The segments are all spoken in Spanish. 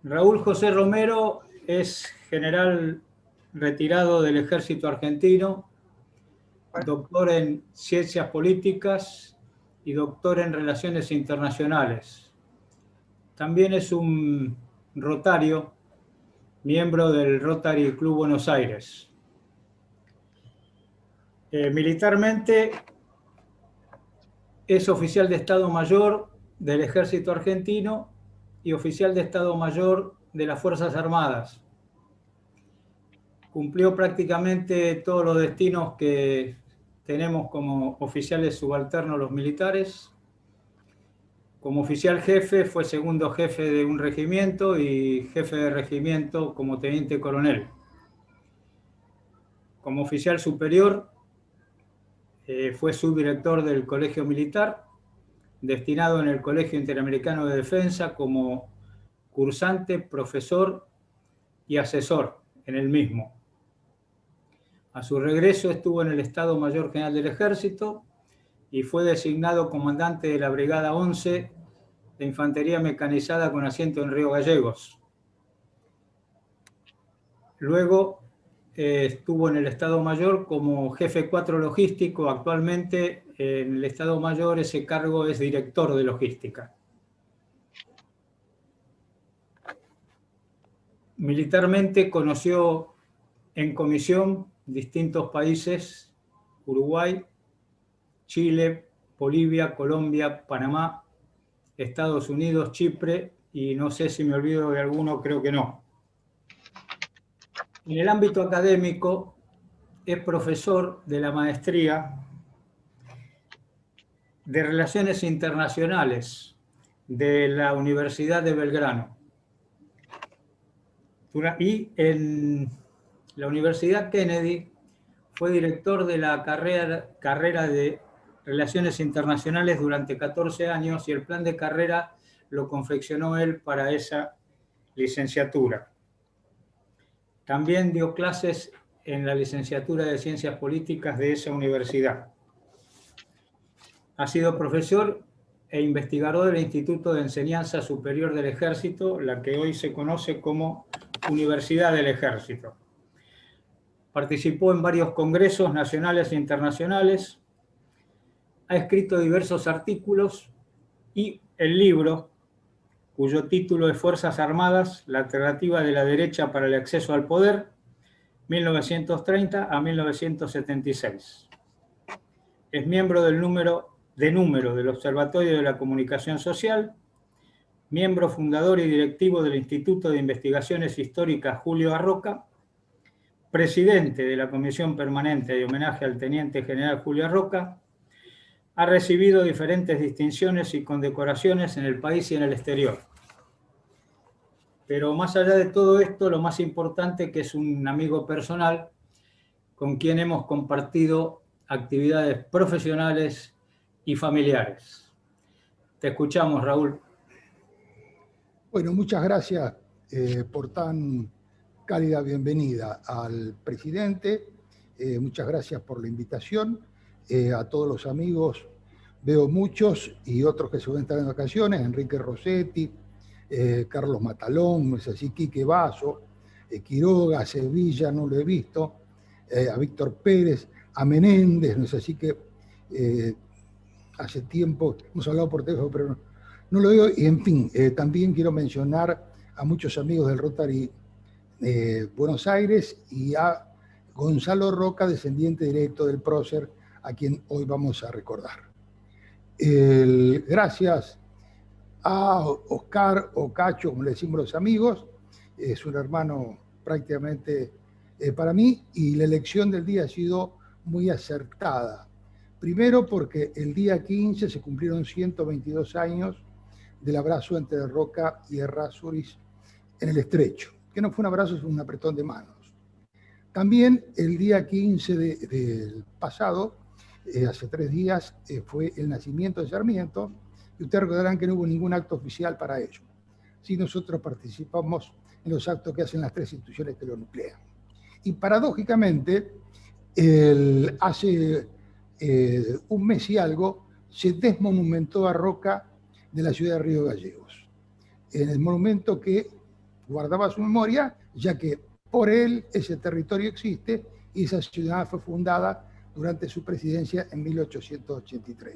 Raúl José Romero es general retirado del Ejército Argentino, doctor en Ciencias Políticas y doctor en Relaciones Internacionales. También es un rotario, miembro del Rotary Club Buenos Aires. Militarmente es oficial de Estado Mayor del Ejército Argentino y oficial de Estado Mayor de las Fuerzas Armadas. Cumplió prácticamente todos los destinos que tenemos como oficiales subalternos los militares. Como oficial jefe fue segundo jefe de un regimiento y jefe de regimiento como teniente coronel. Como oficial superior fue subdirector del Colegio Militar, destinado en el Colegio Interamericano de Defensa como cursante, profesor y asesor en el mismo. A su regreso estuvo en el Estado Mayor General del Ejército y fue designado comandante de la Brigada 11 de Infantería Mecanizada con asiento en Río Gallegos. Luego estuvo en el Estado Mayor como jefe 4 logístico. Actualmente en el Estado Mayor ese cargo es director de logística. Militarmente conoció en comisión distintos países: Uruguay, Chile, Bolivia, Colombia, Panamá, Estados Unidos, Chipre, y no sé si me olvido de alguno, creo que no. En el ámbito académico es profesor de la maestría de Relaciones Internacionales de la Universidad de Belgrano. Y en la Universidad Kennedy fue director de la carrera de Relaciones Internacionales durante 14 años y el plan de carrera lo confeccionó él para esa licenciatura. También dio clases en la licenciatura de Ciencias Políticas de esa universidad. Ha sido profesor e investigador del Instituto de Enseñanza Superior del Ejército, la que hoy se conoce como Universidad del Ejército. Participó en varios congresos nacionales e internacionales, ha escrito diversos artículos y el libro, cuyo título es Fuerzas Armadas, la alternativa de la derecha para el acceso al poder, 1930 a 1976. Es miembro del número del Observatorio de la Comunicación Social, miembro fundador y directivo del Instituto de Investigaciones Históricas Julio Arroca, presidente de la Comisión Permanente de Homenaje al Teniente General Julio Arroca. Ha recibido diferentes distinciones y condecoraciones en el país y en el exterior. Pero más allá de todo esto, lo más importante es que es un amigo personal con quien hemos compartido actividades profesionales y familiares. Te escuchamos, Raúl. Bueno, muchas gracias por tan cálida bienvenida al presidente. Muchas gracias por la invitación. A todos los amigos, veo muchos y otros que se van a estar en vacaciones: Enrique Rossetti, Carlos Matalón, no es así, Quique Basso, Quiroga, Sevilla, no lo he visto, a Víctor Pérez, a Menéndez, no es así, que hace tiempo hemos hablado por teléfono, pero no lo veo. Y en fin, también quiero mencionar a muchos amigos del Rotary Buenos Aires y a Gonzalo Roca, descendiente directo del prócer, a quien hoy vamos a recordar. Gracias a Oscar o Cacho, como le decimos los amigos, es un hermano prácticamente para mí, y la elección del día ha sido muy acertada. Primero porque el día 15 se cumplieron 122 años del abrazo entre Roca y Errázuriz en el Estrecho, que no fue un abrazo, fue un apretón de manos. También el día 15 del pasado, hace 3 días, fue el nacimiento de Sarmiento, y ustedes recordarán que no hubo ningún acto oficial para ello. Sí, nosotros participamos en los actos que hacen las 3 instituciones que lo nuclean. Y paradójicamente, hace un mes y algo, se desmonumentó a Roca de la ciudad de Río Gallegos. En el monumento que guardaba su memoria, ya que por él ese territorio existe y esa ciudad fue fundada durante su presidencia en 1883.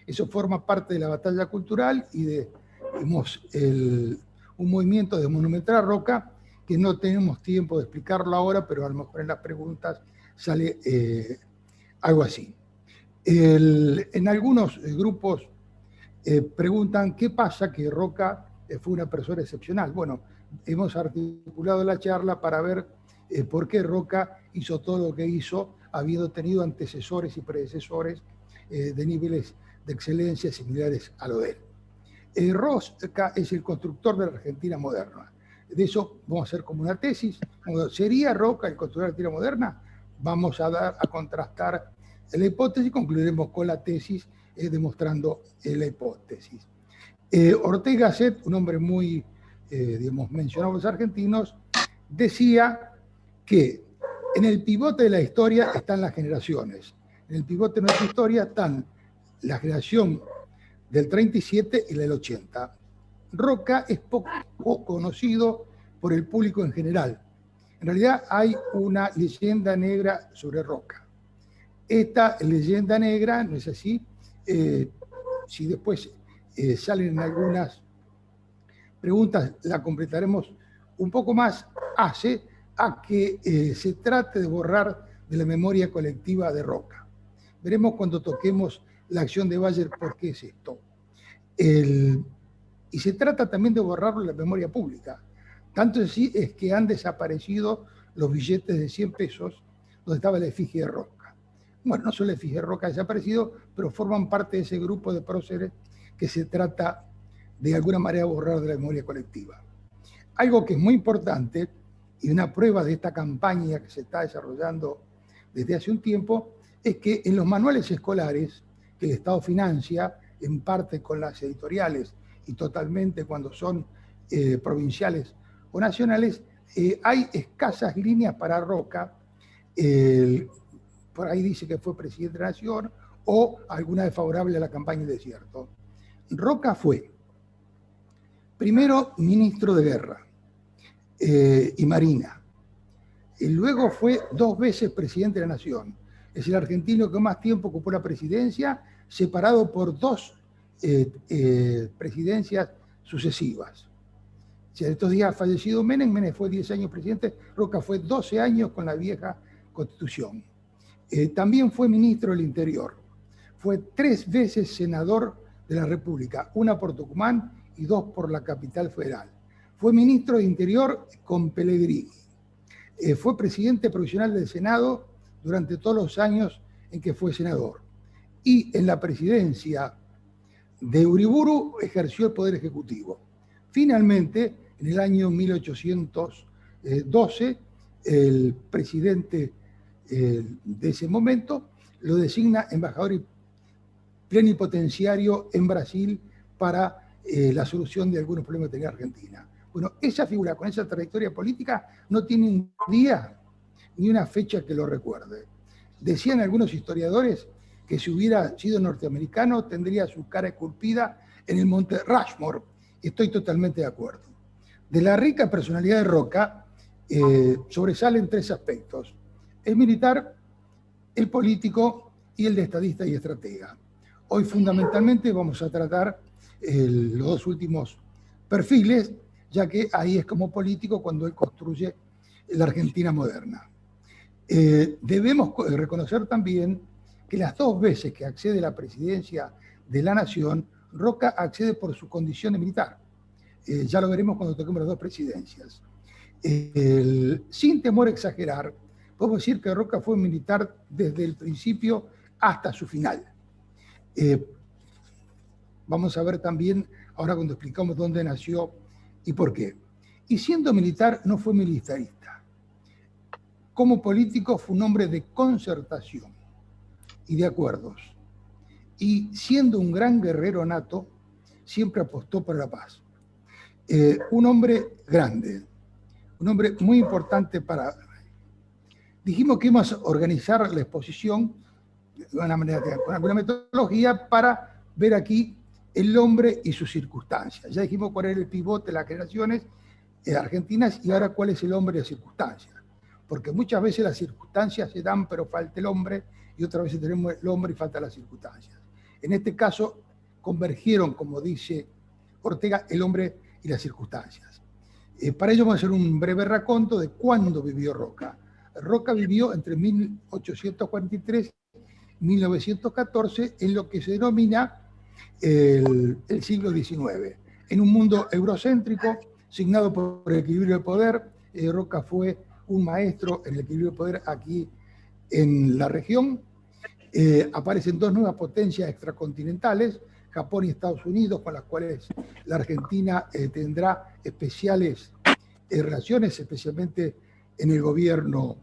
Eso forma parte de la batalla cultural y de un movimiento de monumental a Roca que no tenemos tiempo de explicarlo ahora, pero a lo mejor en las preguntas sale algo así. En algunos grupos preguntan qué pasa que Roca fue una persona excepcional. Bueno, hemos articulado la charla para ver por qué Roca hizo todo lo que hizo, habiendo tenido antecesores y predecesores de niveles de excelencia similares a lo de él. Roca es el constructor de la Argentina moderna. De eso vamos a hacer como una tesis. ¿Sería Roca el constructor de la Argentina moderna? Vamos a contrastar la hipótesis y concluiremos con la tesis demostrando la hipótesis. Ortega Gasset, un hombre muy, mencionado por los argentinos, decía que en el pivote de la historia están las generaciones. En el pivote de nuestra historia están la generación del 37 y la del 80. Roca es poco conocido por el público en general. En realidad hay una leyenda negra sobre Roca. Esta leyenda negra, no es así, si después salen algunas preguntas, la completaremos un poco más, hace a que se trate de borrar de la memoria colectiva de Roca. Veremos cuando toquemos la acción de Bayer por qué es esto. Y se trata también de borrarlo de la memoria pública. Tanto así es que han desaparecido los billetes de 100 pesos donde estaba la efigie de Roca. Bueno, no solo la efigie de Roca ha desaparecido, pero forman parte de ese grupo de próceres que se trata de alguna manera borrar de la memoria colectiva. Algo que es muy importante y una prueba de esta campaña que se está desarrollando desde hace un tiempo es que en los manuales escolares que el Estado financia, en parte con las editoriales y totalmente cuando son provinciales o nacionales, hay escasas líneas para Roca. Por ahí dice que fue presidente de la Nación o alguna desfavorable a la campaña de desierto. Roca fue primero ministro de Guerra y Marina. Y luego fue 2 veces presidente de la Nación. Es el argentino que más tiempo ocupó la presidencia, separado por 2 presidencias sucesivas. Si estos días ha fallecido Menem fue 10 años presidente, Roca fue 12 años con la vieja Constitución. También fue ministro del Interior. Fue 3 veces senador de la República, 1 por Tucumán y 2 por la capital federal. Fue ministro de Interior con Pellegrini. Fue presidente provisional del Senado durante todos los años en que fue senador. Y en la presidencia de Uriburu ejerció el Poder Ejecutivo. Finalmente, en el año 1812, el presidente de ese momento lo designa embajador y plenipotenciario en Brasil para la solución de algunos problemas que tenía Argentina. Bueno, esa figura con esa trayectoria política no tiene un día ni una fecha que lo recuerde. Decían algunos historiadores que si hubiera sido norteamericano tendría su cara esculpida en el monte Rushmore. Estoy totalmente de acuerdo. De la rica personalidad de Roca sobresalen 3 aspectos: el militar, el político y el de estadista y estratega. Hoy fundamentalmente vamos a tratar los 2 últimos perfiles, ya que ahí es como político cuando él construye la Argentina moderna. Debemos reconocer también que las 2 veces que accede a la presidencia de la Nación, Roca accede por su condición de militar. Ya lo veremos cuando toquemos las 2 presidencias. Sin temor a exagerar, podemos decir que Roca fue militar desde el principio hasta su final. Vamos a ver también, ahora cuando explicamos dónde nació y por qué. Y siendo militar, no fue militarista. Como político fue un hombre de concertación y de acuerdos. Y siendo un gran guerrero nato, siempre apostó por la paz. Un hombre grande, un hombre muy importante para... Dijimos que íbamos a organizar la exposición de una manera, con alguna metodología para ver aquí el hombre y sus circunstancias. Ya dijimos cuál era el pivote de las generaciones argentinas, y ahora cuál es el hombre de circunstancias. Porque muchas veces las circunstancias se dan, pero falta el hombre, y otras veces tenemos el hombre y falta las circunstancias. En este caso, convergieron, como dice Ortega, el hombre y las circunstancias. Para ello vamos a hacer un breve raconto de cuándo vivió Roca. Roca vivió entre 1843 y 1914 en lo que se denomina el siglo XIX. En un mundo eurocéntrico, signado por el equilibrio de poder, Roca fue un maestro en el equilibrio de poder aquí en la región. Aparecen dos nuevas potencias extracontinentales, Japón y Estados Unidos, con las cuales la Argentina tendrá especiales relaciones, especialmente en el gobierno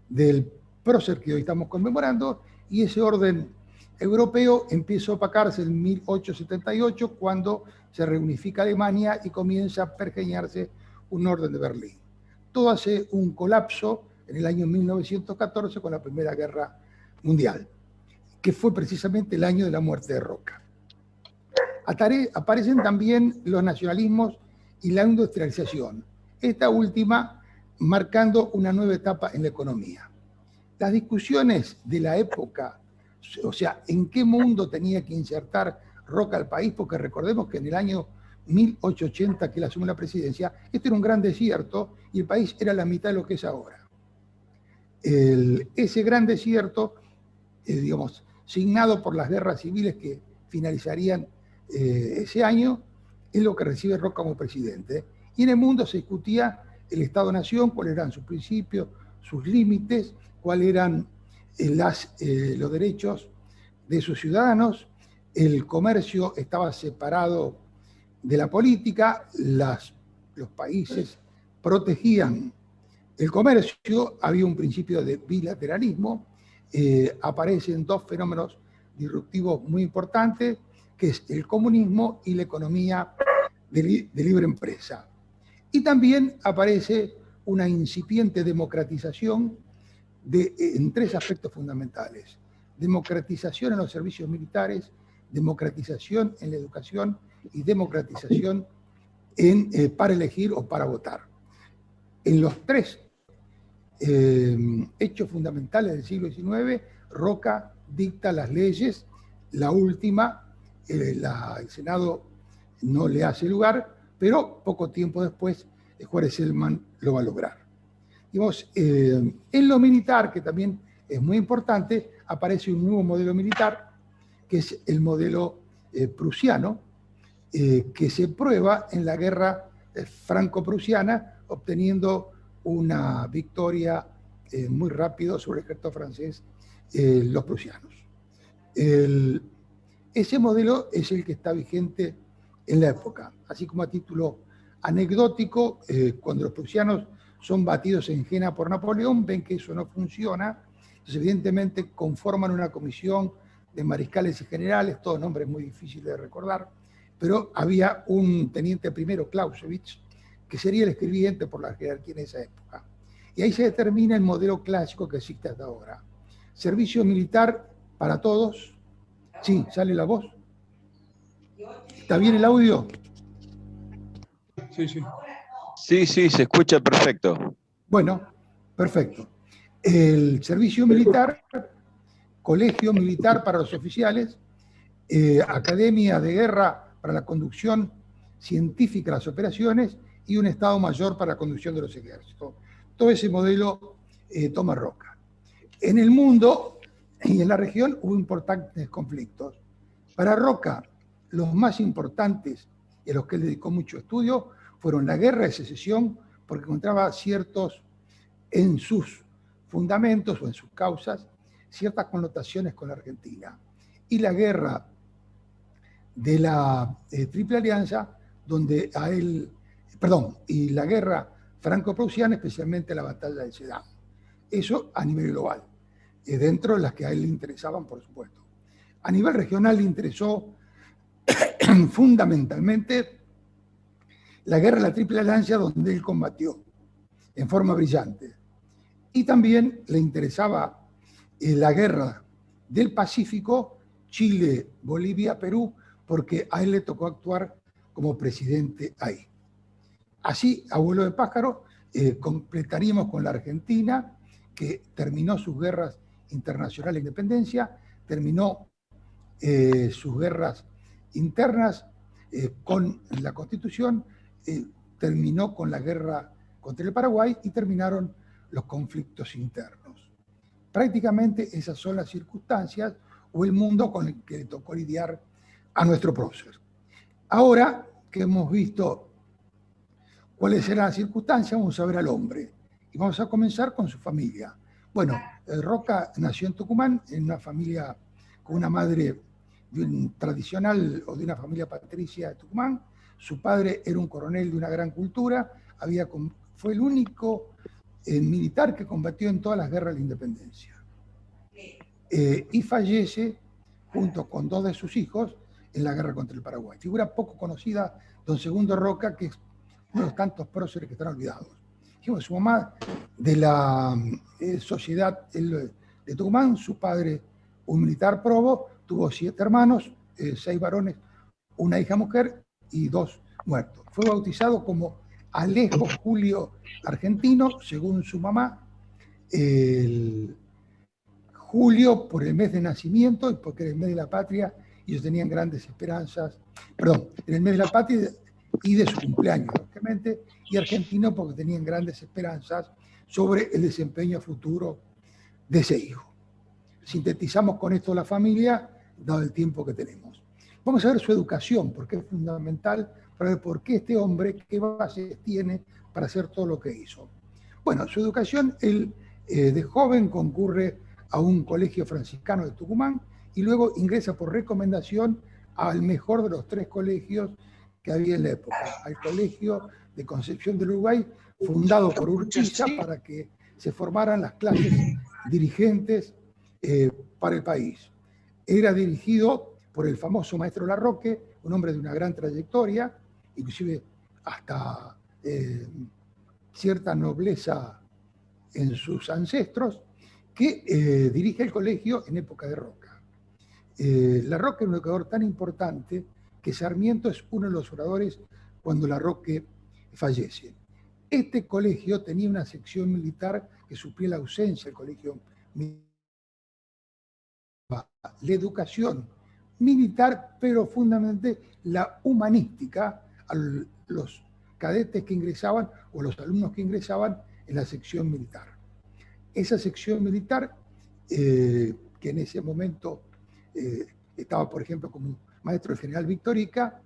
del prócer que hoy estamos conmemorando, y ese orden europeo empieza a opacarse en 1878, cuando se reunifica Alemania y comienza a pergeñarse un orden de Berlín. Todo hace un colapso en el año 1914 con la Primera Guerra Mundial, que fue precisamente el año de la muerte de Roca. Aparecen también los nacionalismos y la industrialización, esta última marcando una nueva etapa en la economía. Las discusiones de la época, o sea, en qué mundo tenía que insertar Roca al país, porque recordemos que en el año 1880 que él asumió la presidencia, esto era un gran desierto y el país era la mitad de lo que es ahora. Ese gran desierto, digamos, signado por las guerras civiles que finalizarían ese año, es lo que recibe Roca como presidente. Y en el mundo se discutía el Estado-Nación, cuáles eran sus principios, sus límites, cuáles eran los derechos de sus ciudadanos. El comercio estaba separado de la política, los países protegían el comercio, había un principio de bilateralismo, aparecen dos fenómenos disruptivos muy importantes, que es el comunismo y la economía de libre empresa. Y también aparece una incipiente democratización en tres aspectos fundamentales: democratización en los servicios militares, democratización en la educación y democratización para elegir o para votar. En los tres hechos fundamentales del siglo XIX, Roca dicta las leyes. La última, el Senado no le hace lugar, pero poco tiempo después Juárez Celman lo va a lograr. Digamos, en lo militar, que también es muy importante, aparece un nuevo modelo militar, que es el modelo prusiano, que se prueba en la guerra franco-prusiana, obteniendo una victoria muy rápido sobre el ejército francés, los prusianos. Ese modelo es el que está vigente en la época. Así como a título anecdótico, cuando los prusianos son batidos en Jena por Napoleón, ven que eso no funciona, entonces evidentemente conforman una comisión de mariscales y generales, todos nombres muy difíciles de recordar, pero había un teniente primero, Clausewitz, que sería el escribiente por la jerarquía en esa época. Y ahí se determina el modelo clásico que existe hasta ahora. Servicio militar para todos. Sí, ¿sale la voz? ¿Está bien el audio? Sí, sí. Sí, sí, se escucha perfecto. Bueno, perfecto. El servicio militar, colegio militar para los oficiales, academia de guerra para la conducción científica de las operaciones y un Estado Mayor para la conducción de los ejércitos. Todo ese modelo toma Roca. En el mundo y en la región hubo importantes conflictos. Para Roca, los más importantes y a los que él dedicó mucho estudio fueron la Guerra de Secesión, porque encontraba en sus fundamentos o en sus causas, ciertas connotaciones con la Argentina. Y la Guerra de la Triple Alianza, donde y la Guerra franco-prusiana, especialmente la Batalla de Sedan. Eso a nivel global, dentro de las que a él le interesaban, por supuesto. A nivel regional le interesó fundamentalmente la Guerra de la Triple Alianza, donde él combatió en forma brillante. Y también le interesaba la Guerra del Pacífico, Chile, Bolivia, Perú, porque a él le tocó actuar como presidente ahí. Así, abuelo de pájaro, completaríamos con la Argentina, que terminó sus guerras internacionales de independencia, terminó sus guerras internas con la Constitución, terminó con la guerra contra el Paraguay y terminaron los conflictos internos. Prácticamente esas son las circunstancias o el mundo con el que le tocó lidiar a nuestro prócer. Ahora que hemos visto cuáles eran las circunstancias, vamos a ver al hombre. Y vamos a comenzar con su familia. Bueno, Roca nació en Tucumán, en una familia con una madre de un tradicional o de una familia patricia de Tucumán. Su padre era un coronel de una gran cultura, fue el único militar que combatió en todas las guerras de la independencia. Y fallece junto con 2 de sus hijos en la guerra contra el Paraguay. Figura poco conocida, don Segundo Roca, que es uno de los tantos próceres que están olvidados. Dijimos, su mamá de la sociedad de Tucumán, su padre un militar probo, tuvo 7 hermanos, 6 varones, una hija mujer y 2 muertos. Fue bautizado como Alejo Julio Argentino, según su mamá, Julio por el mes de nacimiento y porque era el mes de la patria, y ellos tenían grandes esperanzas, perdón, en el mes de la patria y de su cumpleaños, lógicamente, y Argentino porque tenían grandes esperanzas sobre el desempeño futuro de ese hijo. Sintetizamos con esto la familia, dado el tiempo que tenemos. Vamos a ver su educación, porque es fundamental para ver por qué este hombre, qué bases tiene para hacer todo lo que hizo. Bueno, su educación, él de joven concurre a un colegio franciscano de Tucumán y luego ingresa por recomendación al mejor de los 3 colegios que había en la época, al Colegio de Concepción del Uruguay, fundado por Urquiza para que se formaran las clases dirigentes para el país. Era dirigido por el famoso maestro Larroque, un hombre de una gran trayectoria, inclusive hasta cierta nobleza en sus ancestros, que dirige el colegio en época de Roca. Larroque es un educador tan importante que Sarmiento es uno de los oradores cuando Larroque fallece. Este colegio tenía una sección militar que suplía la ausencia del colegio militar. La educación militar, pero fundamentalmente la humanística a los cadetes que ingresaban o los alumnos que ingresaban en la sección militar. Esa sección militar, que en ese momento estaba, por ejemplo, como maestro del general Victorica,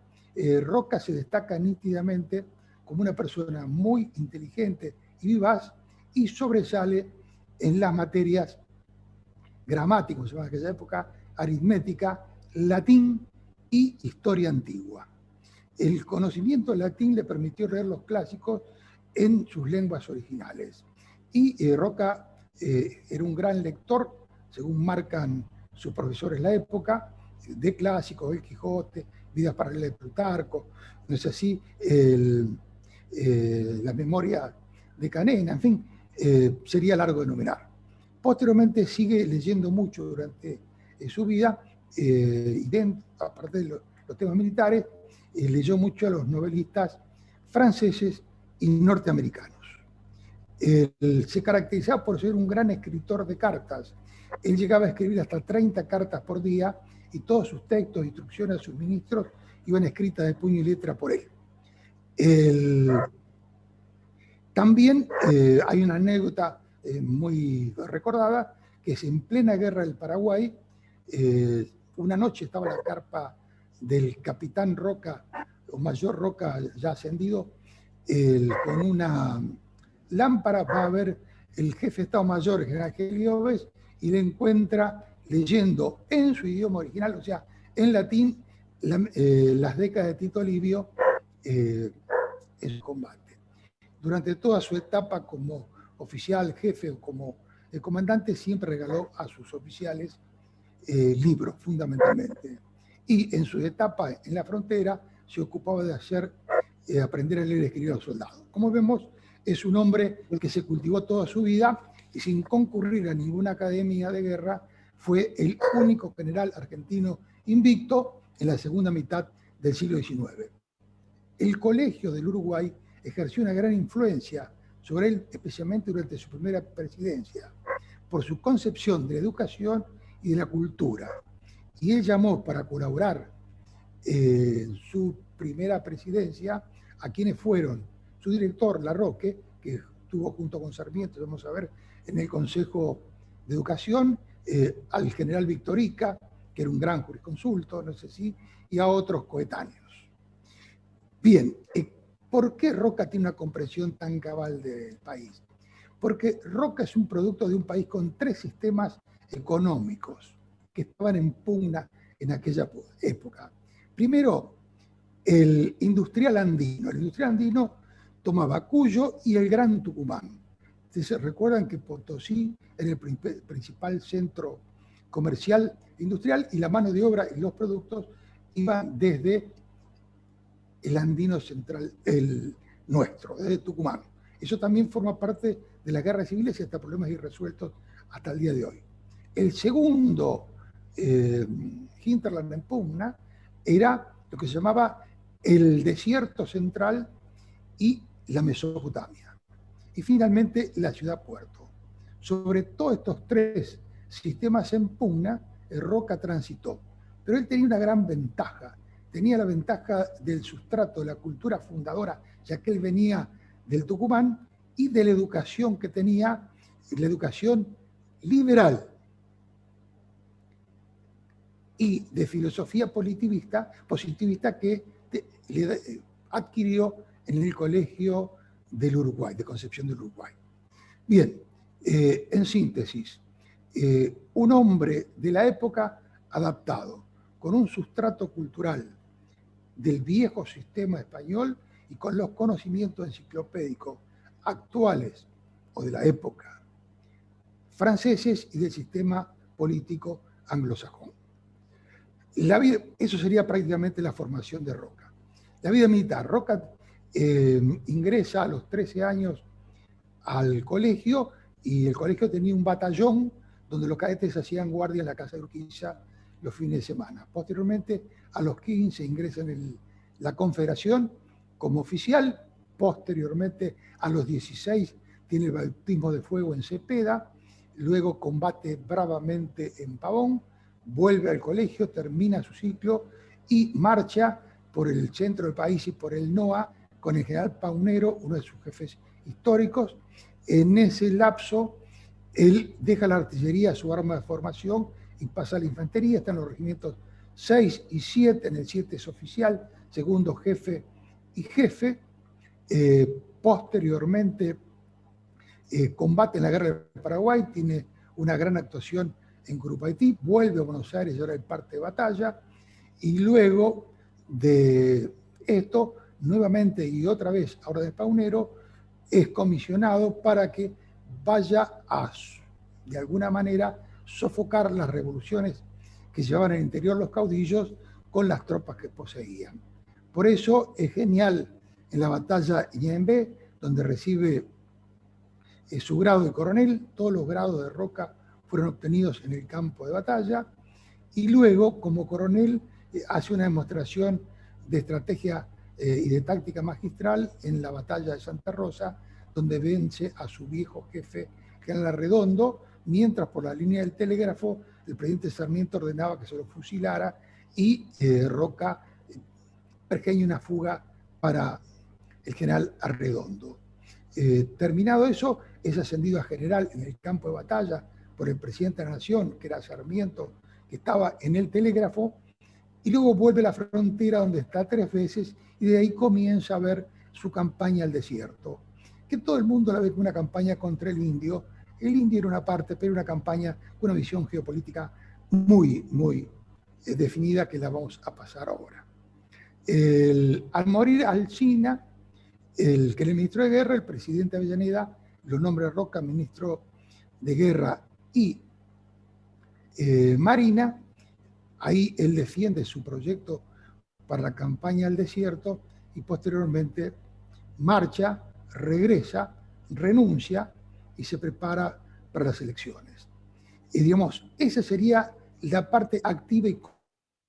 Roca se destaca nítidamente como una persona muy inteligente y vivaz y sobresale en las materias gramáticas, como se llama en aquella época, aritmética, latín y historia antigua. El conocimiento del latín le permitió leer los clásicos en sus lenguas originales. Y Roca era un gran lector, según marcan sus profesores en la época, de clásicos, El Quijote, Vidas paralelas de Plutarco, no es así, la memoria de Canena, en fin, sería largo de enumerar. Posteriormente sigue leyendo mucho durante su vida, y aparte de los temas militares, leyó mucho a los novelistas franceses y norteamericanos. Él se caracterizaba por ser un gran escritor de cartas. Él llegaba a escribir hasta 30 cartas por día y todos sus textos e instrucciones a sus ministros iban escritas de puño y letra por él. También hay una anécdota muy recordada, que es en plena guerra del Paraguay, una noche estaba la carpa del capitán Roca, o mayor Roca ya ascendido, con una lámpara, va a ver el jefe de Estado Mayor, el general Gelioves, y le encuentra leyendo en su idioma original, o sea, en latín, las décadas de Tito Livio en su combate. Durante toda su etapa como oficial, jefe o como comandante, siempre regaló a sus oficiales libros, fundamentalmente. Y en su etapa en la frontera se ocupaba de hacer aprender a leer y escribir a los soldados. Como vemos, es un hombre que se cultivó toda su vida y sin concurrir a ninguna academia de guerra, fue el único general argentino invicto en la segunda mitad del siglo XIX. El Colegio del Uruguay ejerció una gran influencia sobre él, especialmente durante su primera presidencia, por su concepción de la educación y de la cultura. Y él llamó para colaborar en su primera presidencia a quienes fueron su director, Larroque, que estuvo junto con Sarmiento, vamos a ver, en el Consejo de Educación, al general Victorica, que era un gran jurisconsulto, no sé si, y a otros coetáneos. Bien, ¿por qué Roca tiene una comprensión tan cabal del país? Porque Roca es un producto de un país con 3 sistemas económicos que estaban en pugna en aquella época. Primero, el industrial andino. El industrial andino tomaba Cuyo y el Gran Tucumán. Entonces, recuerdan que Potosí era el principal centro comercial industrial y la mano de obra y los productos iban desde el andino central, el nuestro, desde Tucumán. Eso también forma parte de las guerras civiles y hasta problemas irresueltos hasta el día de hoy. El segundo hinterland en pugna era lo que se llamaba el desierto central y la Mesopotamia. Y finalmente la ciudad-puerto. Sobre todos estos 3 sistemas en pugna, Roca transitó. Pero él tenía una gran ventaja. Tenía la ventaja del sustrato de la cultura fundadora, ya que él venía del Tucumán, y de la educación que tenía, la educación liberal y de filosofía positivista que adquirió en el Colegio del Uruguay, de Concepción del Uruguay. Bien, en síntesis, un hombre de la época adaptado, con un sustrato cultural del viejo sistema español y con los conocimientos enciclopédicos actuales o de la época franceses y del sistema político anglosajón. Eso sería prácticamente la formación de Roca. La vida militar. Roca ingresa a los 13 años al colegio y el colegio tenía un batallón donde los cadetes hacían guardia en la casa de Urquiza los fines de semana. Posteriormente, a los 15 ingresa en la Confederación como oficial. Posteriormente, a los 16 tiene el bautismo de fuego en Cepeda. Luego combate bravamente en Pavón. Vuelve al colegio, termina su ciclo y marcha por el centro del país y por el NOA con el general Paunero, uno de sus jefes históricos. En ese lapso, él deja la artillería, su arma de formación, y pasa a la infantería. Están los regimientos 6 y 7, en el 7 es oficial, segundo jefe y jefe. Posteriormente combate en la guerra del Paraguay, tiene una gran actuación en Curupaití, vuelve a Buenos Aires y ahora en parte de batalla, y luego de esto, nuevamente y otra vez, ahora de Paunero, es comisionado para que vaya a, de alguna manera, sofocar las revoluciones que llevaban al interior los caudillos con las tropas que poseían. Por eso es genial en la batalla Ñembe, donde recibe su grado de coronel. Todos los grados de Roca fueron obtenidos en el campo de batalla, y luego, como coronel, hace una demostración de estrategia y de táctica magistral en la batalla de Santa Rosa, donde vence a su viejo jefe, general Arredondo, mientras por la línea del telégrafo el presidente Sarmiento ordenaba que se lo fusilara y Roca pergeña una fuga para el general Arredondo. Terminado eso, es ascendido a general en el campo de batalla por el presidente de la Nación, que era Sarmiento, que estaba en el telégrafo, y luego vuelve a la frontera donde está 3 veces, y de ahí comienza a ver su campaña al desierto, que todo el mundo la ve como una campaña contra el indio. El indio era una parte, pero una campaña con una visión geopolítica muy, muy definida, que la vamos a pasar ahora. Al morir Alsina, que era el ministro de Guerra, el presidente Avellaneda lo nombra Roca ministro de Guerra y Marina. Ahí él defiende su proyecto para la campaña al desierto y posteriormente marcha, regresa, renuncia y se prepara para las elecciones. Y digamos, esa sería la parte activa y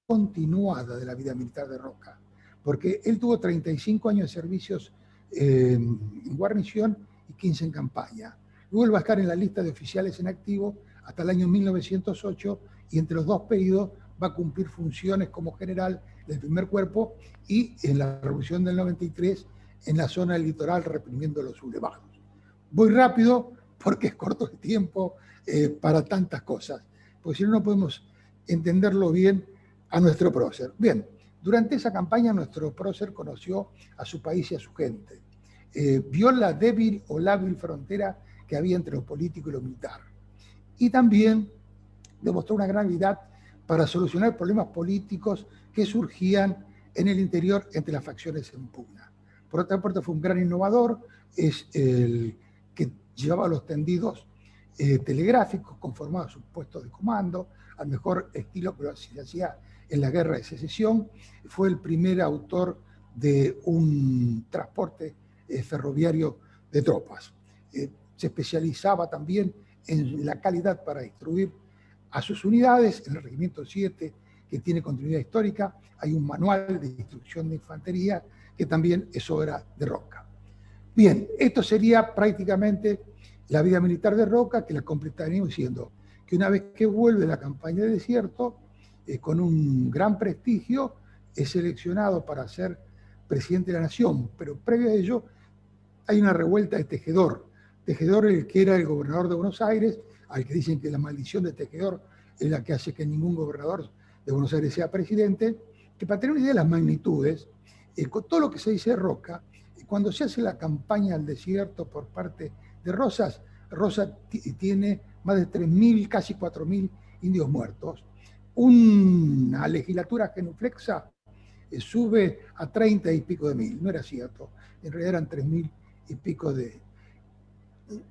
continuada de la vida militar de Roca, porque él tuvo 35 años de servicios en guarnición y 15 en campaña. Luego él va a estar en la lista de oficiales en activo hasta el año 1908 y entre los dos periodos va a cumplir funciones como general del primer cuerpo y en la Revolución del 93 en la zona del litoral reprimiendo los sublevados. Voy rápido porque es corto el tiempo para tantas cosas, porque si no, no podemos entenderlo bien a nuestro prócer. Bien, durante esa campaña nuestro prócer conoció a su país y a su gente. Vio la débil o lábil frontera que había entre lo político y lo militar. Y también demostró una gran habilidad para solucionar problemas políticos que surgían en el interior entre las facciones en pugna. Por otra parte, fue un gran innovador, es el que llevaba los tendidos telegráficos, conformaba sus puestos de comando, al mejor estilo que se hacía en la Guerra de Secesión. Fue el primer autor de un transporte ferroviario de tropas. Se especializaba también en la calidad para instruir a sus unidades. En el Regimiento 7, que tiene continuidad histórica, hay un manual de instrucción de infantería que también es obra de Roca. Bien, esto sería prácticamente la vida militar de Roca, que la completaríamos diciendo que una vez que vuelve la campaña de desierto, con un gran prestigio, es seleccionado para ser presidente de la Nación, pero previo a ello hay una revuelta de Tejedor. Tejedor, el que era el gobernador de Buenos Aires, al que dicen que la maldición de Tejedor es la que hace que ningún gobernador de Buenos Aires sea presidente, que para tener una idea de las magnitudes, con todo lo que se dice de Roca, cuando se hace la campaña al desierto por parte de Rosas, Rosas tiene más de 3.000, casi 4.000 indios muertos. Una legislatura genuflexa sube a 30 y pico de mil, no era cierto, en realidad eran 3.000 y pico de...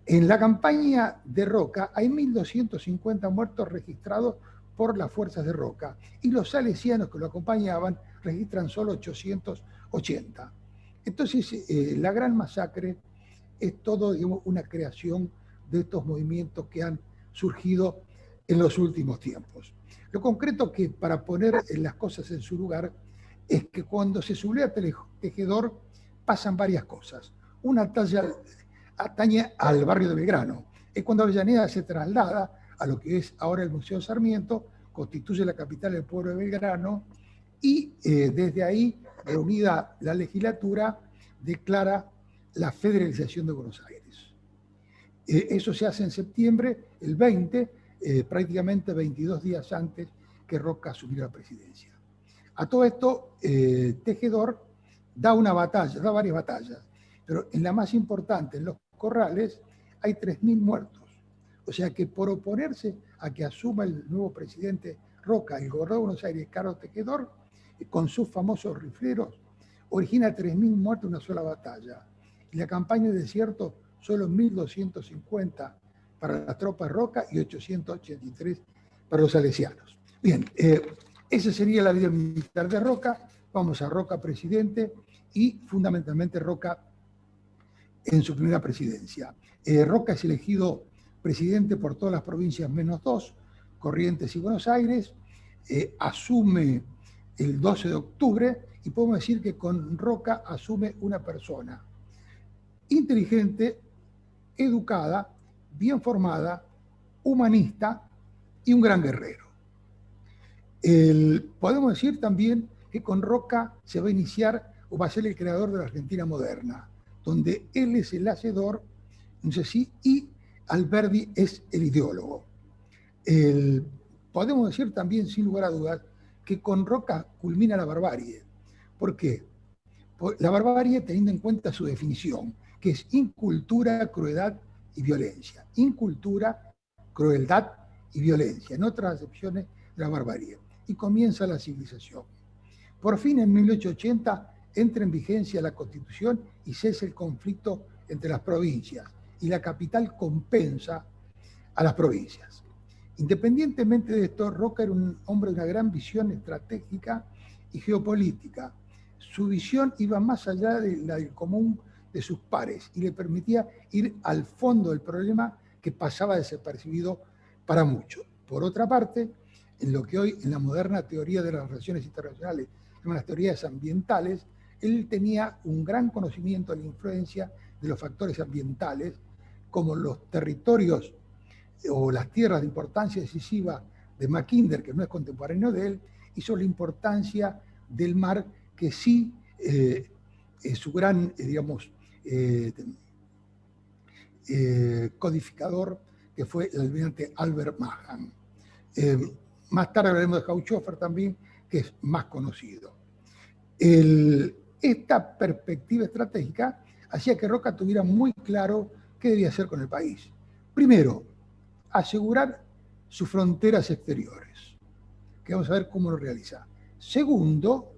En la campaña de Roca hay 1.250 muertos registrados por las fuerzas de Roca y los salesianos que lo acompañaban registran solo 880. Entonces, la gran masacre es todo, digamos, una creación de estos movimientos que han surgido en los últimos tiempos. Lo concreto que, para poner las cosas en su lugar, es que cuando se subleva Tejedor pasan varias cosas. Una atañe al barrio de Belgrano. Es cuando Avellaneda se traslada a lo que es ahora el Museo Sarmiento, constituye la capital del pueblo de Belgrano y desde ahí, reunida la legislatura, declara la federalización de Buenos Aires. Eso se hace en septiembre, el 20, prácticamente 22 días antes que Roca asumiera la presidencia. A todo esto, Tejedor da una batalla, da varias batallas, pero en la más importante, en Los Corrales, hay 3.000 muertos. O sea que por oponerse a que asuma el nuevo presidente Roca, el gobernador de Buenos Aires, Carlos Tejedor, con sus famosos rifleros, origina 3.000 muertos en una sola batalla. Y la campaña de desierto, solo 1.250 para las tropas Roca y 883 para los salesianos. Bien, esa sería la vida militar de Roca. Vamos a Roca presidente y fundamentalmente Roca en su primera presidencia. Roca es elegido presidente por todas las provincias menos 2, Corrientes y Buenos Aires, asume el 12 de octubre y podemos decir que con Roca asume una persona inteligente, educada, bien formada, humanista y un gran guerrero. Podemos decir también que con Roca se va a iniciar o va a ser el creador de la Argentina moderna, donde él es el hacedor, no sé si, y Alberdi es el ideólogo. Podemos decir también, sin lugar a dudas, que con Roca culmina la barbarie. ¿Por qué? La barbarie teniendo en cuenta su definición, que es incultura, crueldad y violencia. Incultura, crueldad y violencia, en otras acepciones de la barbarie. Y comienza la civilización. Por fin, en 1880, entra en vigencia la Constitución y cesa el conflicto entre las provincias, y la capital compensa a las provincias. Independientemente de esto, Roca era un hombre de una gran visión estratégica y geopolítica. Su visión iba más allá de la del común de sus pares y le permitía ir al fondo del problema que pasaba desapercibido para muchos. Por otra parte, en lo que hoy en la moderna teoría de las relaciones internacionales, en las teorías ambientales, él tenía un gran conocimiento de la influencia de los factores ambientales, como los territorios o las tierras de importancia decisiva de Mackinder, que no es contemporáneo de él, y sobre la importancia del mar, que sí es su gran, digamos, codificador, que fue el almirante Albert Mahan. Más tarde hablaremos de Haushofer también, que es más conocido. Esta perspectiva estratégica hacía que Roca tuviera muy claro qué debía hacer con el país. Primero, asegurar sus fronteras exteriores, que vamos a ver cómo lo realiza. Segundo,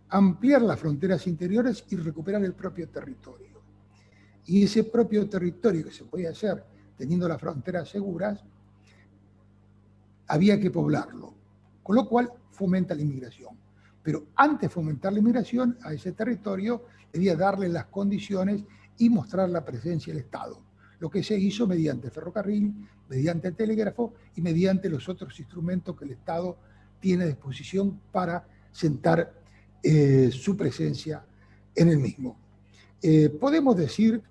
ampliar las fronteras interiores y recuperar el propio territorio. Y ese propio territorio que se podía hacer teniendo las fronteras seguras, había que poblarlo, con lo cual fomenta la inmigración. Pero antes de fomentar la inmigración a ese territorio, debía darle las condiciones y mostrar la presencia del Estado, lo que se hizo mediante el ferrocarril, mediante el telégrafo y mediante los otros instrumentos que el Estado tiene a disposición para sentar su presencia en el mismo. Podemos decir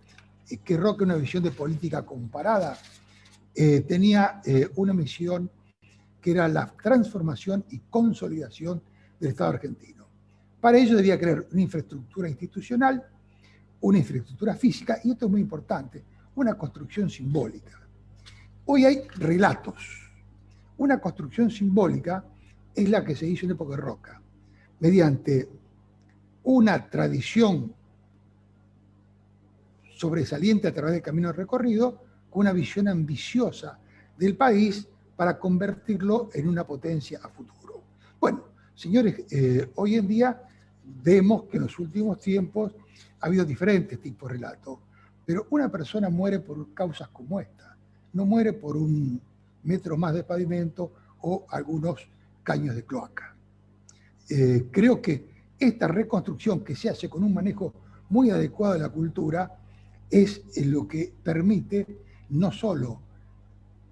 que Roca, una visión de política comparada, tenía una misión que era la transformación y consolidación del Estado argentino. Para ello debía crear una infraestructura institucional, una infraestructura física, y esto es muy importante, una construcción simbólica. Hoy hay relatos. Una construcción simbólica es la que se hizo en época de Roca, mediante una tradición sobresaliente a través del camino recorrido, con una visión ambiciosa del país para convertirlo en una potencia a futuro. Bueno, señores, hoy en día vemos que en los últimos tiempos ha habido diferentes tipos de relatos, pero una persona muere por causas como esta, no muere por un metro más de pavimento o algunos caños de cloaca. Creo que esta reconstrucción que se hace con un manejo muy adecuado de la cultura es lo que permite no solo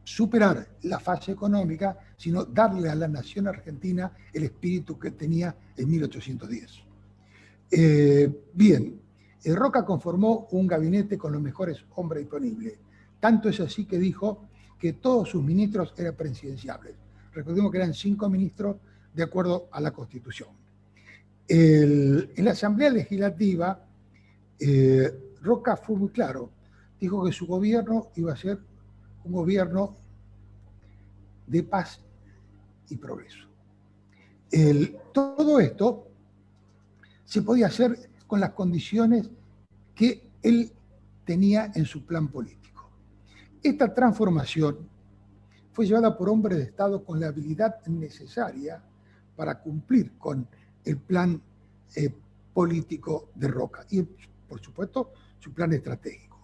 superar la fase económica, sino darle a la nación argentina el espíritu que tenía en 1810. Bien, Roca conformó un gabinete con los mejores hombres disponibles. Tanto es así que dijo que todos sus ministros eran presidenciables. Recordemos que eran 5 ministros de acuerdo a la Constitución. En la Asamblea Legislativa, Roca fue muy claro. Dijo que su gobierno iba a ser un gobierno de paz y progreso. Todo esto se podía hacer con las condiciones que él tenía en su plan político. Esta transformación fue llevada por hombres de Estado con la habilidad necesaria para cumplir con el plan político de Roca y, por supuesto, su plan estratégico.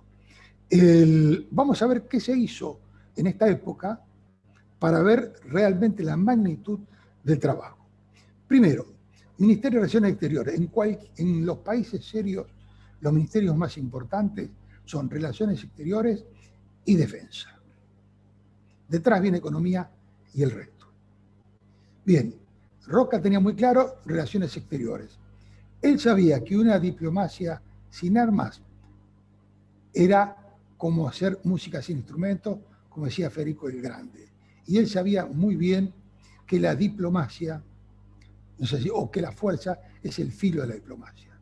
Vamos a ver qué se hizo en esta época para ver realmente la magnitud del trabajo. Primero, Ministerio de Relaciones Exteriores. En los países serios, los ministerios más importantes son Relaciones Exteriores y Defensa. Detrás viene Economía y el resto. Bien, Roca tenía muy claro Relaciones Exteriores. Él sabía que una diplomacia sin armas era como hacer música sin instrumentos, como decía Federico el Grande. Y él sabía muy bien que la diplomacia, no sé si, o que la fuerza es el filo de la diplomacia.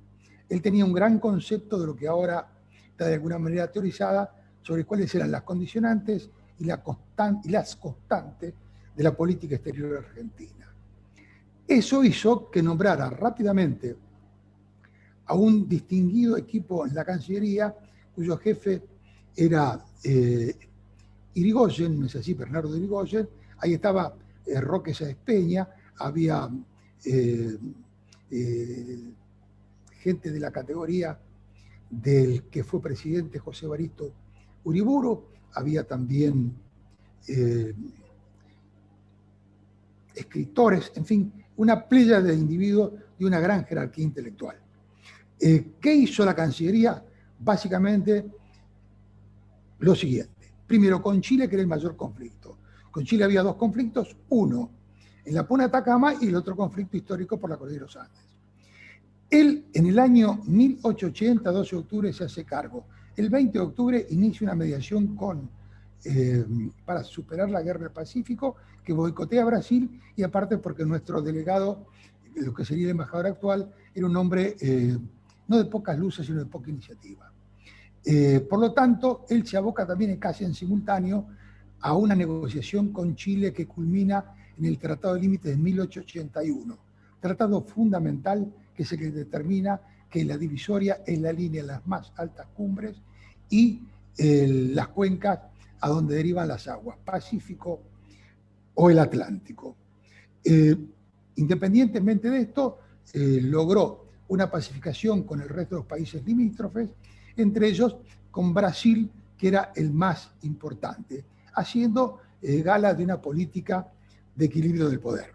Él tenía un gran concepto de lo que ahora está de alguna manera teorizada sobre cuáles eran las condicionantes y las constantes de la política exterior argentina. Eso hizo que nombrara rápidamente a un distinguido equipo en la Cancillería, cuyo jefe era Irigoyen, no es así, Bernardo Irigoyen. Ahí estaba Roque Sáez Peña, había gente de la categoría del que fue presidente José Evaristo Uriburu, había también escritores, en fin, una playa de individuos de una gran jerarquía intelectual. ¿Qué hizo la Cancillería? Básicamente lo siguiente. Primero, con Chile, que era el mayor conflicto. Con Chile había 2 conflictos, uno en la Puna de Atacama y el otro conflicto histórico por la Cordillera de los Andes. Él, en el año 1880, 12 de octubre, se hace cargo. El 20 de octubre inicia una mediación para superar la guerra del Pacífico, que boicotea a Brasil, y aparte porque nuestro delegado, lo que sería el embajador actual, era un hombre no de pocas luces, sino de poca iniciativa. Por lo tanto, él se aboca también casi en simultáneo a una negociación con Chile que culmina en el Tratado de Límites de 1881, tratado fundamental que es el que determina que la divisoria es la línea de las más altas cumbres y las cuencas a donde derivan las aguas, Pacífico o el Atlántico. Independientemente de esto, logró una pacificación con el resto de los países limítrofes, entre ellos con Brasil, que era el más importante, haciendo gala de una política de equilibrio del poder.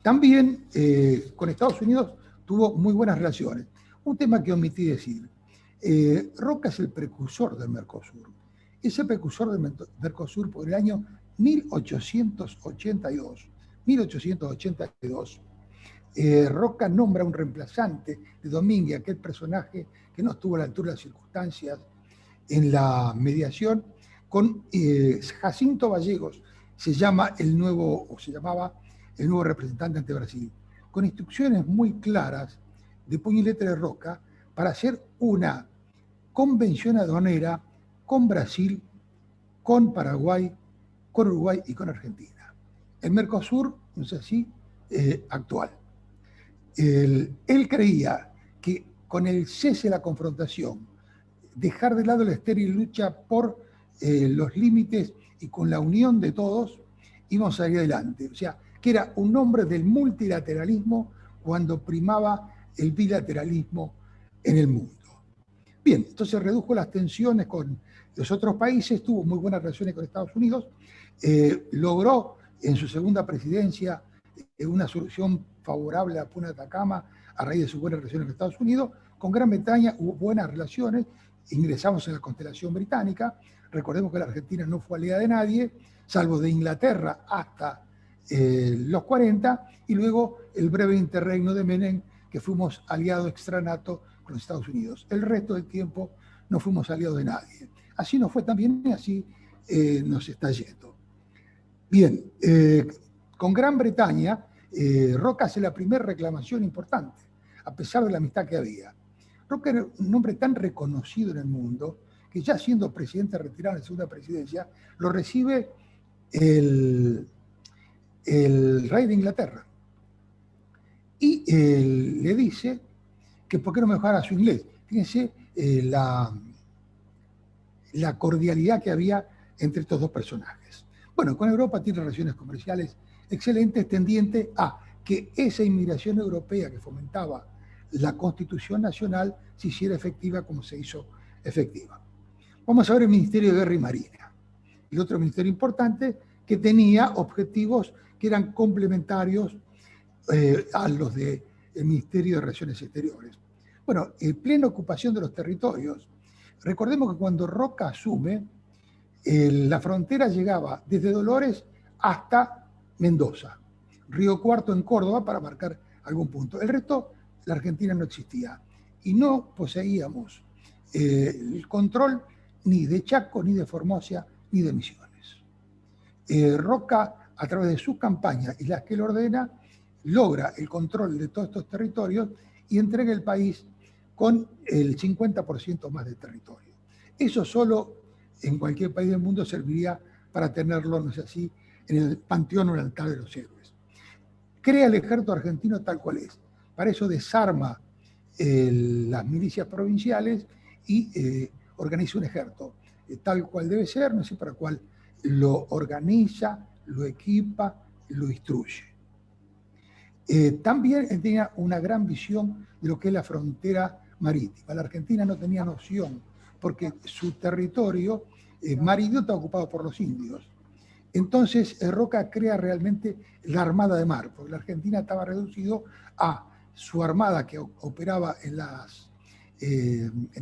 También con Estados Unidos tuvo muy buenas relaciones. Un tema que omití decir, Roca es el precursor del Mercosur. Ese precursor del Mercosur por el año 1882, Roca nombra un reemplazante de Domínguez, aquel personaje que no estuvo a la altura de las circunstancias en la mediación, con Jacinto Gallegos, se llamaba el nuevo representante ante Brasil, con instrucciones muy claras de puño y letra de Roca para hacer una convención aduanera con Brasil, con Paraguay, con Uruguay y con Argentina. El Mercosur, no sé si actual. Él creía que con el cese de la confrontación, dejar de lado la estéril lucha por los límites y con la unión de todos, íbamos a salir adelante. O sea, que era un hombre del multilateralismo cuando primaba el bilateralismo en el mundo. Bien, entonces redujo las tensiones con los otros países, tuvo muy buenas relaciones con Estados Unidos, logró en su segunda presidencia una solución favorable a la Puna de Atacama a raíz de sus buenas relaciones con Estados Unidos. Con Gran Bretaña hubo buenas relaciones, ingresamos en la constelación británica, recordemos que la Argentina no fue aliada de nadie, salvo de Inglaterra hasta los 40, y luego el breve interregno de Menem, que fuimos aliados extranato con los Estados Unidos. El resto del tiempo no fuimos aliados de nadie. Así nos fue también y así nos está yendo. Bien, con Gran Bretaña, Roca hace la primera reclamación importante, a pesar de la amistad que había. Roca era un hombre tan reconocido en el mundo que ya siendo presidente retirado en la segunda presidencia, lo recibe el rey de Inglaterra y le dice que por qué no mejorara su inglés. Fíjense la cordialidad que había entre estos dos personajes. Bueno, con Europa tiene relaciones comerciales excelentes, tendientes a que esa inmigración europea que fomentaba la Constitución Nacional se hiciera efectiva como se hizo efectiva. Vamos a ver el Ministerio de Guerra y Marina, el otro ministerio importante que tenía objetivos que eran complementarios a los del Ministerio de Relaciones Exteriores. Bueno, plena ocupación de los territorios. Recordemos que cuando Roca asume, la frontera llegaba desde Dolores hasta Mendoza, Río Cuarto en Córdoba para marcar algún punto. El resto, la Argentina no existía y no poseíamos el control ni de Chaco, ni de Formosa, ni de Misiones. Roca, a través de sus campañas y las que él ordena, logra el control de todos estos territorios y entrega el país con el 50% más de territorio. Eso solo en cualquier país del mundo serviría para tenerlo, no sé así, en el panteón o el altar de los héroes. Crea el ejército argentino tal cual es. Para eso desarma las milicias provinciales y organiza un ejército tal cual debe ser, no sé para cuál lo organiza, lo equipa, lo instruye. También tenía una gran visión de lo que es la frontera marítima. La Argentina no tenía noción, porque su territorio marítimo está ocupado por los indios. Entonces, Roca crea realmente la Armada de Mar, porque la Argentina estaba reducido a su armada que operaba en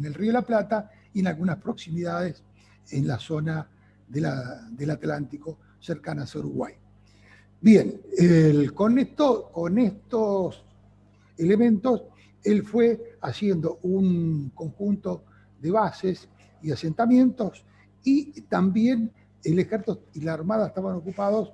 el Río de la Plata y en algunas proximidades en la zona del Atlántico cercanas a Uruguay. Bien, con estos elementos, él fue haciendo un conjunto de bases y asentamientos, y también el ejército y la armada estaban ocupados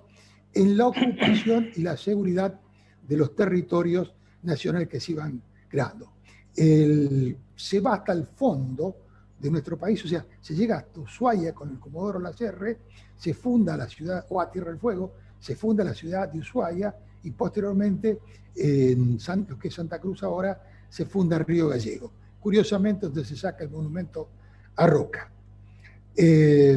en la ocupación y la seguridad de los territorios nacionales que se iban creando. Se va hasta el fondo de nuestro país, o sea, se llega hasta Ushuaia con el Comodoro Lacerre, se funda la ciudad, o a Tierra del Fuego, se funda la ciudad de Ushuaia, y posteriormente, en lo que es Santa Cruz ahora, se funda Río Gallego. Curiosamente, donde se saca el monumento a Roca.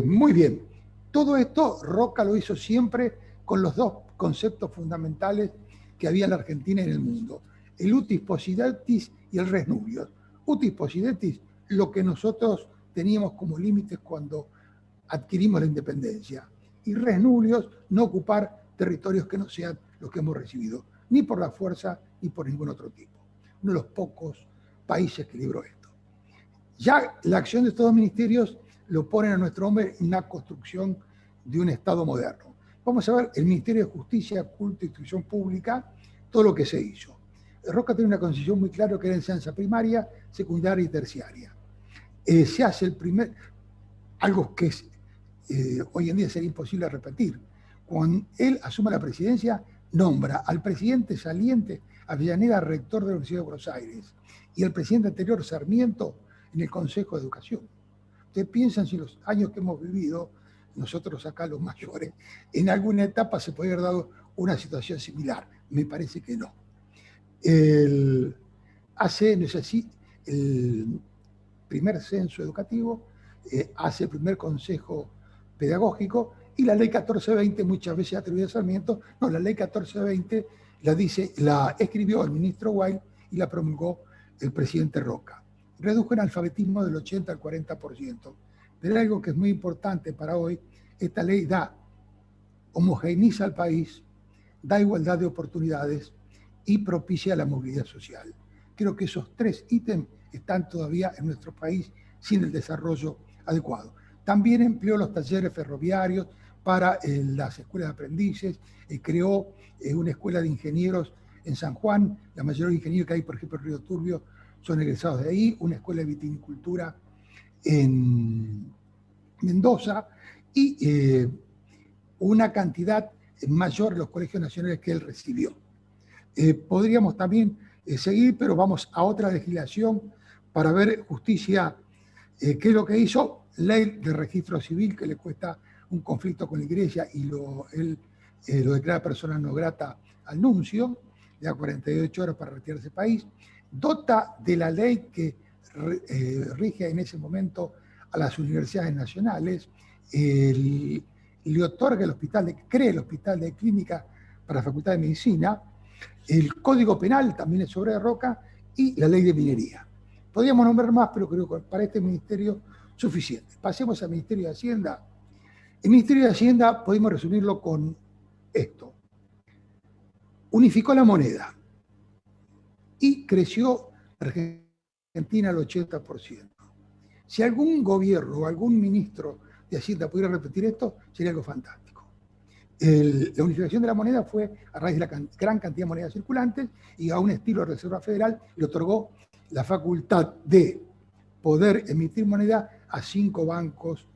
Muy bien. Todo esto Roca lo hizo siempre con los dos conceptos fundamentales que había en la Argentina y en el mundo: el utis possidetis y el res nullius. Utis possidetis, lo que nosotros teníamos como límites cuando adquirimos la independencia, y res nullius, no ocupar territorios que no sean los que hemos recibido, ni por la fuerza ni por ningún otro tipo. Uno de los pocos países que libró esto. Ya la acción de estos dos ministerios lo ponen a nuestro hombre en una construcción de un Estado moderno. Vamos a ver el Ministerio de Justicia, Culto y Instrucción Pública, todo lo que se hizo. Roca tiene una concepción muy clara que era enseñanza primaria, secundaria y terciaria. Se hace algo que hoy en día sería imposible repetir. Cuando él asume la presidencia, nombra al presidente saliente Avellaneda rector de la Universidad de Buenos Aires y al presidente anterior Sarmiento en el Consejo de Educación. Ustedes piensan si los años que hemos vivido, nosotros acá los mayores, en alguna etapa se puede haber dado una situación similar. Me parece que no. No es así, el primer censo educativo, hace el primer consejo pedagógico, y la ley 1420, muchas veces atribuida a Sarmiento, no, la ley 1420 la escribió el ministro Weil y la promulgó el presidente Roca. Redujo el analfabetismo del 80 al 40%. Pero algo que es muy importante para hoy: esta ley homogeneiza al país, da igualdad de oportunidades y propicia la movilidad social. Creo que esos tres ítems están todavía en nuestro país sin el desarrollo adecuado. También empleó los talleres ferroviarios para las escuelas de aprendices, creó una escuela de ingenieros en San Juan. La mayoría de ingenieros que hay, por ejemplo, en Río Turbio, son egresados de ahí. Una escuela de vitinicultura en Mendoza, y una cantidad mayor de los colegios nacionales que él recibió. Podríamos también seguir, pero vamos a otra legislación para ver justicia. ¿Qué es lo que hizo? Ley de registro civil, que le cuesta un conflicto con la Iglesia, y él lo declara persona no grata al nuncio, le da 48 horas para retirarse del país. Dota de la ley que rige en ese momento a las universidades nacionales, le otorga crea el Hospital de Clínica para la Facultad de Medicina, el Código Penal también es sobre Roca, y la Ley de Minería. Podríamos nombrar más, pero creo que para este ministerio suficiente. Pasemos al Ministerio de Hacienda. El Ministerio de Hacienda podemos resumirlo con esto: unificó la moneda y creció Argentina al 80%. Si algún gobierno o algún ministro de Hacienda pudiera repetir esto, sería algo fantástico. La unificación de la moneda fue a raíz de la gran cantidad de monedas circulantes, y a un estilo de Reserva Federal le otorgó la facultad de poder emitir moneda a 5 bancos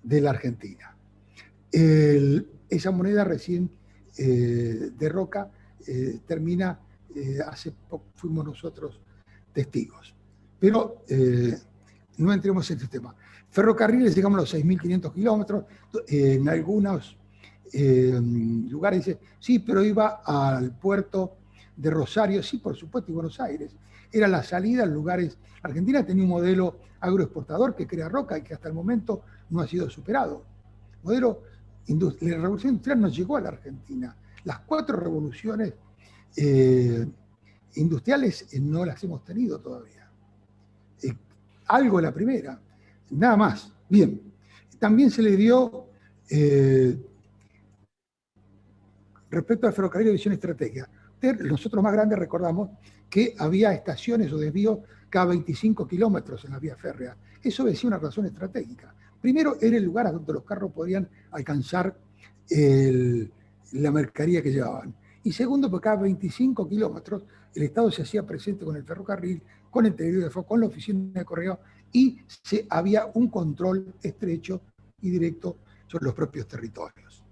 de la Argentina. Esa moneda recién de Roca termina, hace poco fuimos nosotros testigos. Pero no entremos en este tema. Ferrocarriles, llegamos a los 6.500 kilómetros, en algunos lugares dice, sí, pero iba al puerto de Rosario, sí, por supuesto, y Buenos Aires. Era la salida a lugares. Argentina tenía un modelo agroexportador que crea Roca y que hasta el momento no ha sido superado. La revolución industrial no llegó a la Argentina. Las 4 revoluciones industriales no las hemos tenido todavía. Algo la primera, nada más. Bien, también se le dio, respecto al ferrocarril, visión estratégica. Nosotros más grandes recordamos que había estaciones o desvíos cada 25 kilómetros en la vía férrea. Eso obedecía una razón estratégica. Primero, era el lugar donde los carros podían alcanzar la mercadería que llevaban. Y segundo, porque cada 25 kilómetros el Estado se hacía presente con el ferrocarril, con el telégrafo, con la oficina de correo, y había un control estrecho y directo sobre los propios territorios.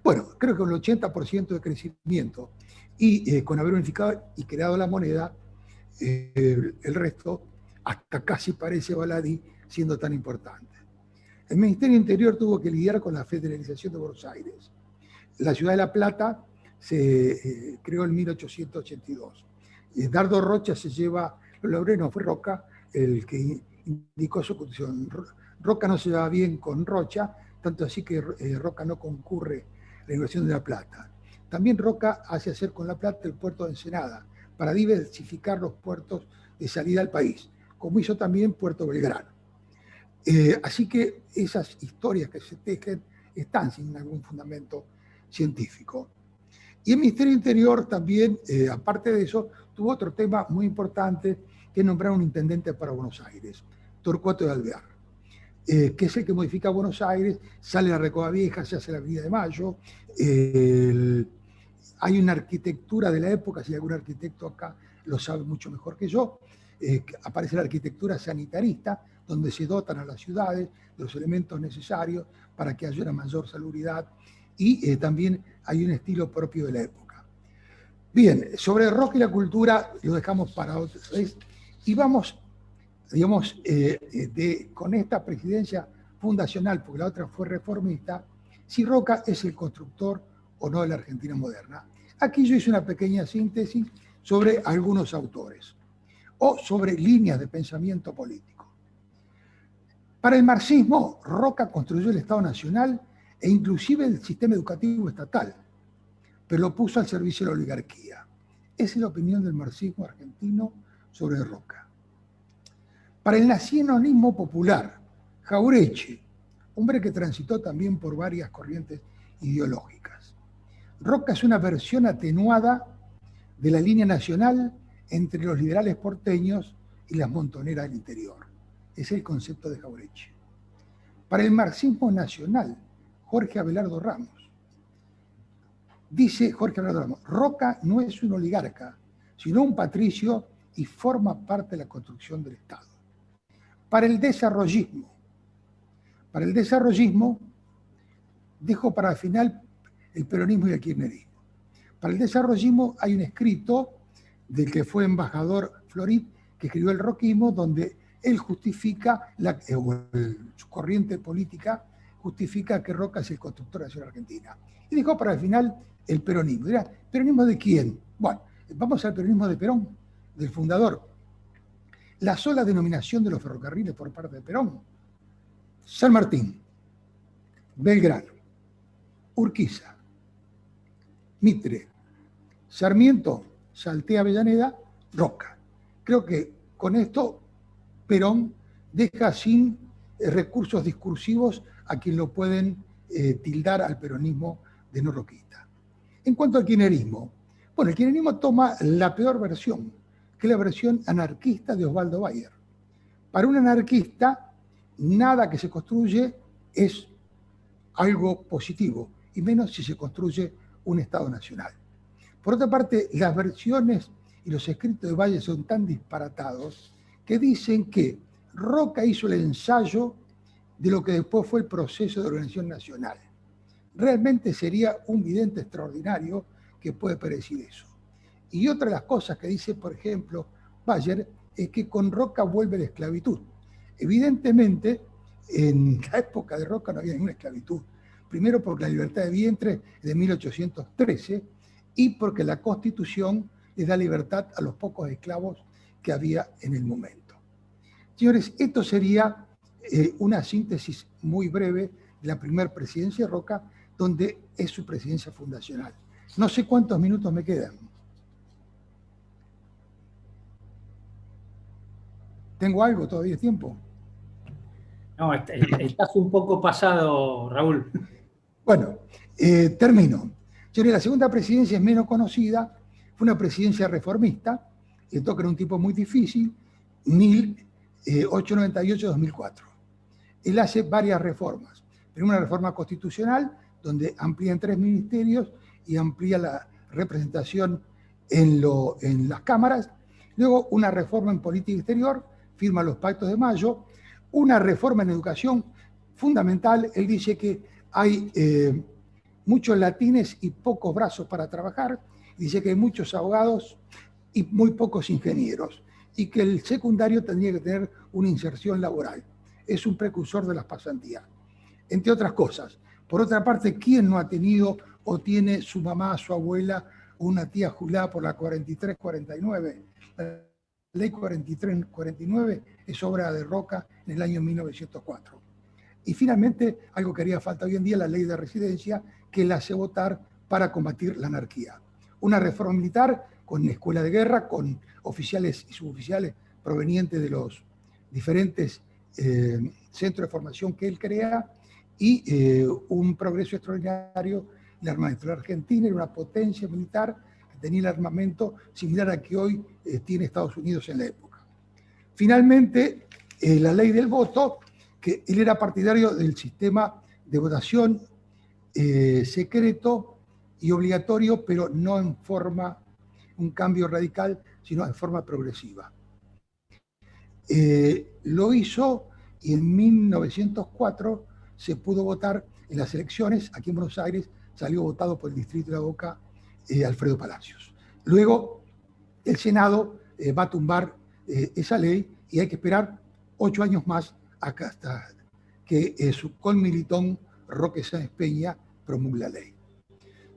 Bueno, creo que con el 80% de crecimiento y con haber unificado y creado la moneda, el resto hasta casi parece baladí siendo tan importante. El Ministerio del Interior tuvo que lidiar con la federalización de Buenos Aires. La ciudad de La Plata se creó en 1882. Dardo Rocha se lleva los laureles, no fue Roca el que indicó su constitución. Roca no se lleva bien con Rocha, tanto así que Roca no concurre a la inauguración de La Plata. También Roca hace hacer con La Plata el puerto de Ensenada, para diversificar los puertos de salida al país, como hizo también Puerto Belgrano. Así que esas historias que se tejen están sin algún fundamento científico. Y el Ministerio del Interior también, aparte de eso, tuvo otro tema muy importante, que es nombrar un intendente para Buenos Aires, Torcuato de Alvear, que es el que modifica Buenos Aires, sale la Recoba Vieja, se hace la Avenida de Mayo, hay una arquitectura de la época, si algún arquitecto acá lo sabe mucho mejor que yo, aparece la arquitectura sanitarista, donde se dotan a las ciudades de los elementos necesarios para que haya una mayor salubridad, y también hay un estilo propio de la época. Bien, sobre el rock y la cultura lo dejamos para otra vez, y vamos, digamos, con esta presidencia fundacional, porque la otra fue reformista, si Roca es el constructor o no de la Argentina moderna. Aquí yo hice una pequeña síntesis sobre algunos autores o sobre líneas de pensamiento político. Para el marxismo, Roca construyó el Estado Nacional e inclusive el sistema educativo estatal, pero lo puso al servicio de la oligarquía. Esa es la opinión del marxismo argentino sobre Roca. Para el nacionalismo popular, Jauretche, hombre que transitó también por varias corrientes ideológicas. Roca es una versión atenuada de la línea nacional entre los liberales porteños y las montoneras del interior. Es el concepto de Jauretche. Para el marxismo nacional, Jorge Abelardo Ramos, dice Jorge Abelardo Ramos, Roca no es un oligarca, sino un patricio y forma parte de la construcción del Estado. Para el desarrollismo, dejo para el final el peronismo y el kirchnerismo. Para el desarrollismo hay un escrito del que fue embajador Florit, que escribió el roquismo, donde él justifica, su corriente política justifica que Roca es el constructor de la nación argentina. Y dejó para el final el peronismo. Dirá, ¿peronismo de quién? Bueno, vamos al peronismo de Perón, del fundador. La sola denominación de los ferrocarriles por parte de Perón: San Martín, Belgrano, Urquiza, Mitre, Sarmiento, Saltea, Avellaneda, Roca. Creo que con esto Perón deja sin recursos discursivos a quien lo pueden tildar al peronismo de no roquista. En cuanto al kirchnerismo, bueno, el kirchnerismo toma la peor versión, que es la versión anarquista de Osvaldo Bayer. Para un anarquista, nada que se construye es algo positivo, y menos si se construye un Estado nacional. Por otra parte, las versiones y los escritos de Bayer son tan disparatados que dicen que Roca hizo el ensayo de lo que después fue el proceso de organización nacional. Realmente sería un vidente extraordinario que puede predecir eso. Y otra de las cosas que dice, por ejemplo, Bayer, es que con Roca vuelve la esclavitud. Evidentemente, en la época de Roca no había ninguna esclavitud. Primero porque la libertad de vientre es de 1813 y porque la Constitución le da libertad a los pocos esclavos que había en el momento. Señores, esto sería una síntesis muy breve de la primera presidencia de Roca, donde es su presidencia fundacional. No sé cuántos minutos me quedan. ¿Tengo algo todavía de tiempo? No, estás un poco pasado, Raúl. Bueno, termino. Señores, la segunda presidencia es menos conocida, fue una presidencia reformista, le toca en un tipo muy difícil, 1898-2004. Él hace varias reformas. Primero una reforma constitucional, donde amplía en 3 ministerios y amplía representación en las cámaras. Luego una reforma en política exterior, firma los pactos de Mayo, una reforma en educación fundamental. Él dice que hay muchos latines y pocos brazos para trabajar, dice que hay muchos abogados y muy pocos ingenieros, y que el secundario tendría que tener una inserción laboral. Es un precursor de las pasantías, entre otras cosas. Por otra parte, ¿quién no ha tenido o tiene su mamá, su abuela, una tía jubilada por la 43-49? La ley 43-49 es obra de Roca en el año 1904. Y finalmente, algo que haría falta hoy en día, la ley de residencia, que la hace votar para combatir la anarquía. Una reforma militar con escuela de guerra, con oficiales y suboficiales provenientes de los diferentes centros de formación que él crea, y un progreso extraordinario en el armamento. La Argentina era una potencia militar que tenía el armamento similar a que hoy tiene Estados Unidos en la época. Finalmente, la ley del voto, que él era partidario del sistema de votación secreto y obligatorio, pero no en forma, un cambio radical, sino en forma progresiva. Lo hizo y en 1904 se pudo votar en las elecciones. Aquí en Buenos Aires salió votado por el distrito de La Boca Alfredo Palacios. Luego el Senado va a tumbar esa ley y hay que esperar 8 años más hasta que su conmilitón Roque Sáenz Peña promulgue la ley.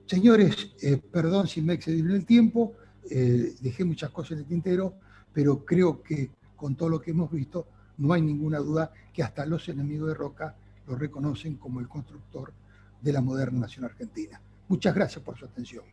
Señores, perdón si me excedí en el tiempo, dejé muchas cosas en el tintero, pero creo que con todo lo que hemos visto no hay ninguna duda que hasta los enemigos de Roca lo reconocen como el constructor de la moderna nación argentina. Muchas gracias por su atención.